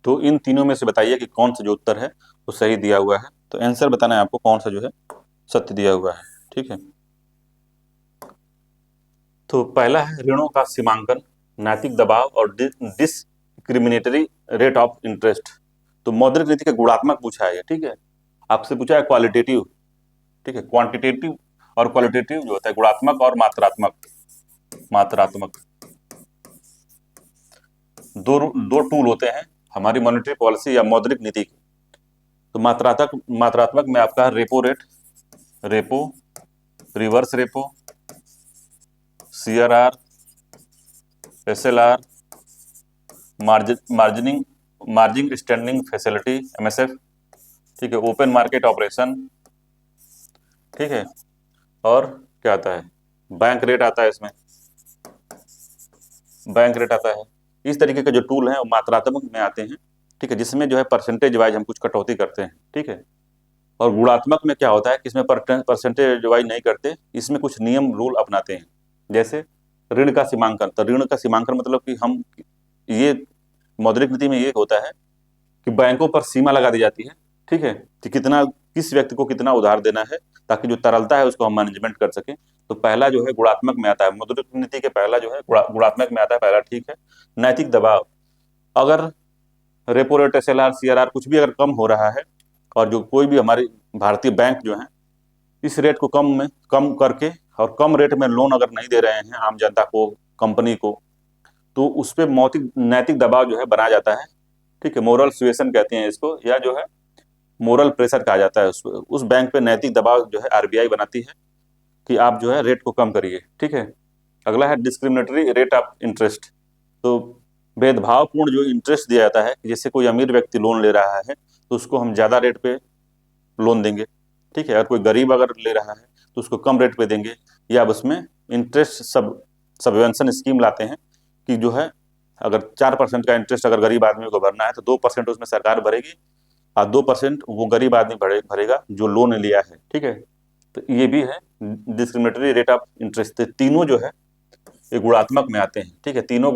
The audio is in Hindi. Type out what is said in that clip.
तो इन तीनों में से बताइए कि कौन सा जो उत्तर है वो सही दिया हुआ है। तो आंसर बताना है आपको कौन सा जो है सत्य दिया हुआ है। ठीक है, तो पहला है ऋणों का सीमांकन, नैतिक दबाव और डिस्क्रिमिनेटरी रेट ऑफ इंटरेस्ट। तो मौद्रिक नीति का गुणात्मक पूछा है ये। ठीक है, आपसे पूछा है क्वालिटेटिव। ठीक है, क्वांटिटेटिव और क्वालिटेटिव जो होता है गुणात्मक और मात्रात्मक। मात्रात्मक दो दो टूल होते हैं हमारी मॉनेटरी पॉलिसी या मौद्रिक नीति के। तो मात्रात्मक मात्रात्मक में आपका repo rate, repo, reverse repo, CRR, SLR, margining margin standing facility MSF. ठीक है, ओपन मार्केट ऑपरेशन। ठीक है, और क्या आता है, बैंक रेट आता है इसमें, बैंक रेट आता है। इस तरीके के जो टूल हैं वो मात्रात्मक में आते हैं। ठीक है, जिसमें जो है परसेंटेज वाइज हम कुछ कटौती करते हैं। ठीक है, और गुणात्मक में क्या होता है कि इसमें परसेंटेज वाइज नहीं करते, इसमें कुछ नियम रूल अपनाते हैं। जैसे ऋण का सीमांकन। तो ऋण का सीमांकन मतलब कि हम ये मौद्रिक नीति में ये होता है कि बैंकों पर सीमा लगा दी जाती है। ठीक है, कि कितना, किस व्यक्ति को कितना उधार देना है, ताकि जो तरलता है उसको हम मैनेजमेंट कर सकें। तो पहला जो है गुणात्मक में आता है, मौद्रिक नीति के पहला जो है गुणात्मक में आता है पहला। ठीक है, नैतिक दबाव। अगर रेपो रेट, एसएलआर, सीआरआर कुछ भी अगर कम हो रहा है और जो कोई भी हमारी भारतीय बैंक जो है इस रेट को कम करके और कम रेट में लोन अगर नहीं दे रहे हैं आम जनता को, कंपनी को, तो उस पर मौतिक नैतिक दबाव जो है बनाया जाता है। ठीक है, मोरल सुएसन कहते हैं इसको, या जो है मोरल प्रेशर कहा जाता है। उस बैंक पे नैतिक दबाव जो है आरबीआई बनाती है कि आप जो है रेट को कम करिए। ठीक है, अगला है डिस्क्रिमिनेटरी रेट ऑफ इंटरेस्ट। तो भेदभावपूर्ण जो इंटरेस्ट दिया जाता है, जैसे कोई अमीर व्यक्ति लोन ले रहा है तो उसको हम ज्यादा रेट पे लोन देंगे। ठीक है, अगर कोई गरीब अगर ले रहा है तो उसको कम रेट पे देंगे। या अब उसमें इंटरेस्ट सबवेंशन स्कीम लाते हैं कि जो है अगर 4% का इंटरेस्ट अगर गरीब आदमी को भरना है तो 2% उसमें सरकार भरेगी और 2% वो गरीब आदमी भरेगा जो लोन लिया है। ठीक है, तो ये भी है डिस्क्रिमिनेटरी रेट ऑफ इंटरेस्ट। तीनों जो है ये गुणात्मक में आते हैं। ठीक है, तीनों